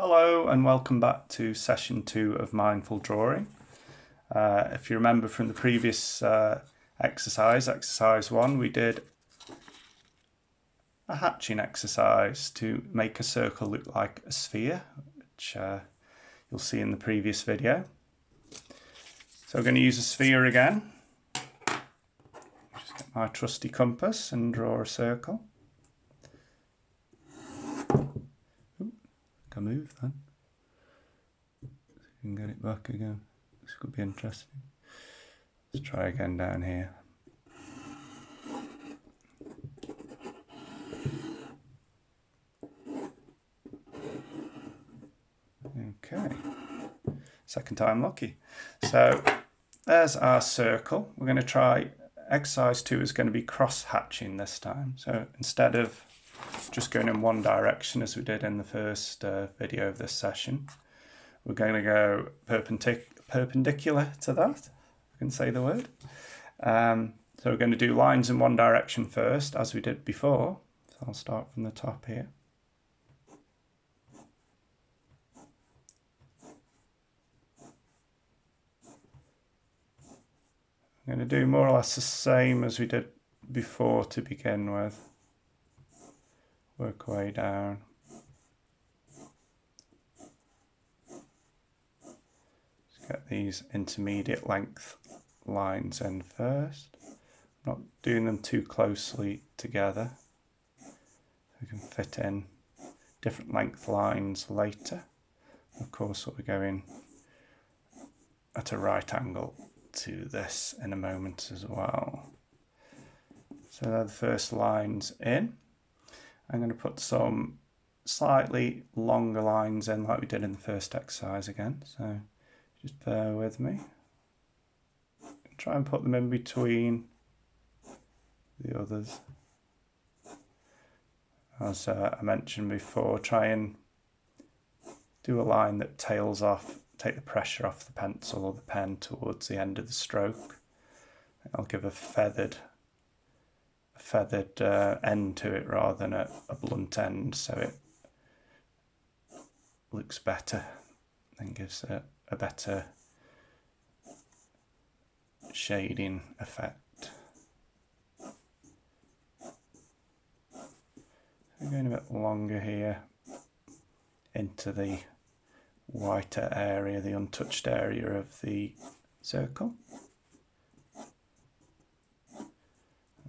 Hello and welcome back to session 2 of Mindful Drawing. If you remember from the previous exercise 1, we did a hatching exercise to make a circle look like a sphere, which you'll see in the previous video. So we're going to use a sphere again. Just get my trusty compass and draw a circle. Can move then. So you can get it back again. This could be interesting. Let's try again down here. Okay, second time lucky. So there's our circle. We're going to try exercise 2 is going to be cross hatching this time. So instead of just going in one direction as we did in the first video of this session, we're going to go perpendicular to that, if I can say the word. So we're going to do lines in one direction first, as we did before. So I'll start from the top here. I'm going to do more or less the same as we did before to begin with. Work way down. Just get these intermediate length lines in first. Not doing them too closely together. We can fit in different length lines later. Of course, we'll be going at a right angle to this in a moment as well. So they're the first lines in. I'm going to put some slightly longer lines in like we did in the first exercise again, so just bear with me. Try and put them in between the others. As I mentioned before, try and do a line that tails off, take the pressure off the pencil or the pen towards the end of the stroke. I'll give a feathered end to it rather than a blunt end, so it looks better and gives a better shading effect. We're going a bit longer here into the whiter area, the untouched area of the circle.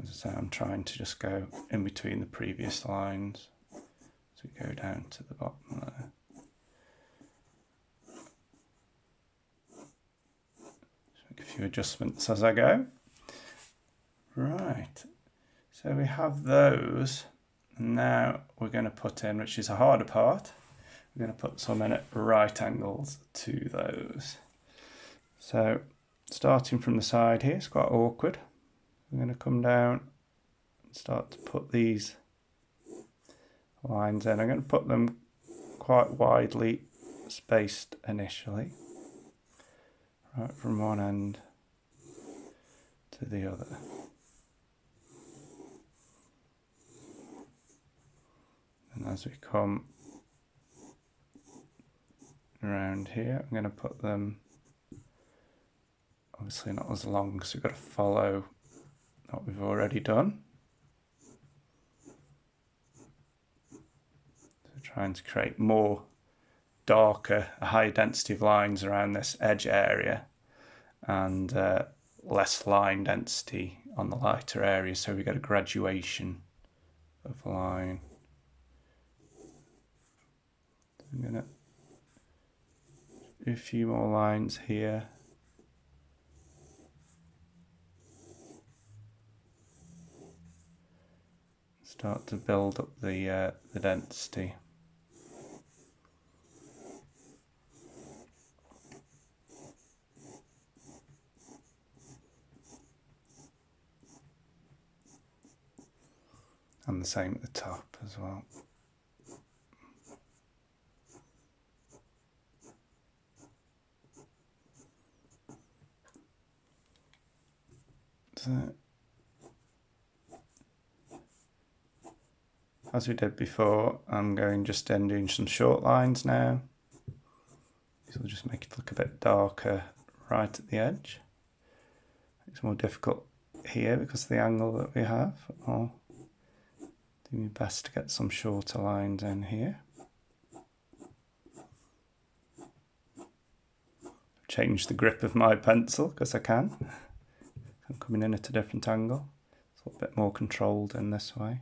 As I say, I'm trying to just go in between the previous lines as we go down to the bottom there. Just make a few adjustments as I go. Right, so we have those. And now we're going to put in, which is a harder part, we're going to put some in at right angles to those. So starting from the side here, it's quite awkward. I'm going to come down and start to put these lines in. I'm going to put them quite widely spaced initially, right from one end to the other. And as we come around here, I'm going to put them obviously not as long, because we've got to follow what we've already done. So trying to create more darker, a higher density of lines around this edge area and less line density on the lighter areas, so we get a graduation of line. I'm going to do a few more lines here. Start to build up the density. And the same at the top as well. So as we did before, I'm going just in doing some short lines now. These will just make it look a bit darker right at the edge. It's more difficult here because of the angle that we have. I'll do my best to get some shorter lines in here. Change the grip of my pencil because I can. I'm coming in at a different angle. It's a little bit more controlled in this way.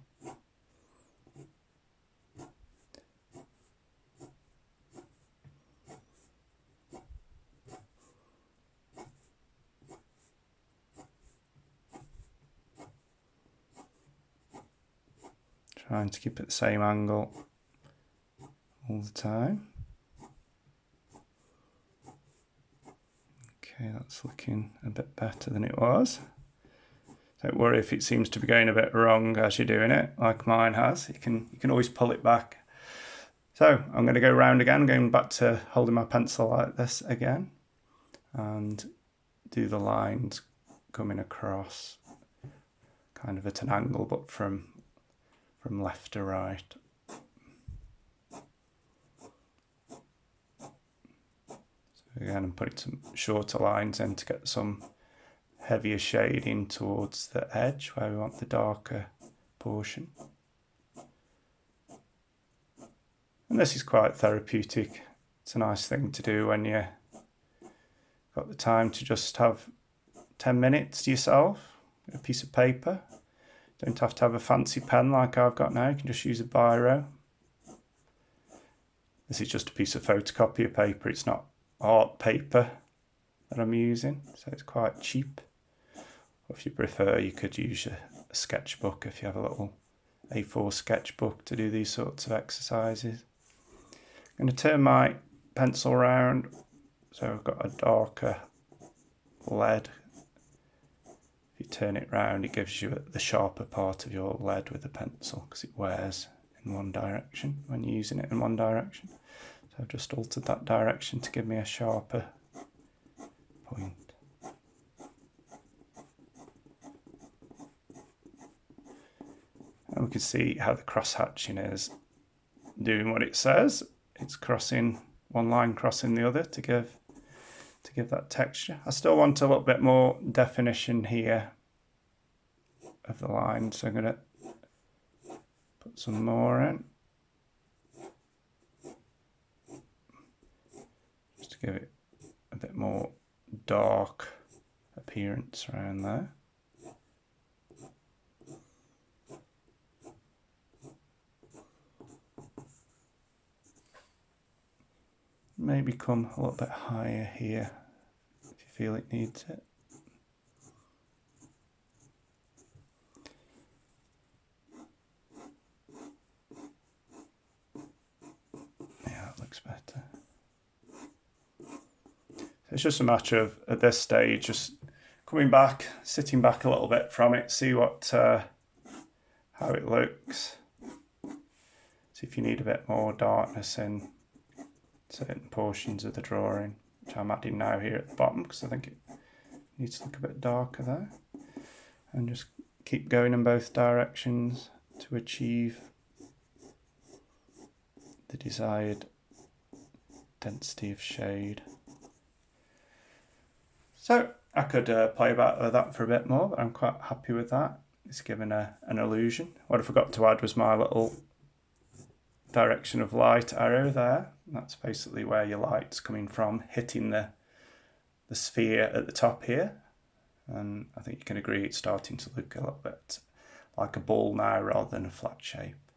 Trying to keep it the same angle all the time. Okay, that's looking a bit better than it was. Don't worry if it seems to be going a bit wrong as you're doing it, like mine has. You can always pull it back. So I'm going to go round again, going back to holding my pencil like this again, and do the lines coming across, kind of at an angle, but from left to right. Again, I'm putting some shorter lines in to get some heavier shading towards the edge where we want the darker portion. And this is quite therapeutic. It's a nice thing to do when you've got the time to just have 10 minutes to yourself, a piece of paper. Don't have to have a fancy pen like I've got now, you can just use a biro. This is just a piece of photocopier paper, it's not art paper that I'm using, so it's quite cheap. Or if you prefer, you could use a sketchbook if you have a little A4 sketchbook to do these sorts of exercises. I'm going to turn my pencil around so I've got a darker lead. If you turn it round, it gives you the sharper part of your lead with the pencil because it wears in one direction when you're using it in one direction. So I've just altered that direction to give me a sharper point. And we can see how the cross hatching is doing what it says. It's crossing one line, crossing the other to give that texture. I still want a little bit more definition here of the line, so I'm going to put some more in. Just to give it a bit more dark appearance around there. Maybe come a little bit higher here if you feel it needs it. Yeah, that looks better. It's just a matter of, at this stage, just coming back, sitting back a little bit from it, see how it looks. See if you need a bit more darkness in certain portions of the drawing, which I'm adding now here at the bottom because I think it needs to look a bit darker there. And just keep going in both directions to achieve the desired density of shade. So I could play about with that for a bit more, but I'm quite happy with that. It's given an illusion. What I forgot to add was my little direction of light arrow there. That's basically where your light's coming from, hitting the sphere at the top here. And I think you can agree it's starting to look a little bit like a ball now rather than a flat shape.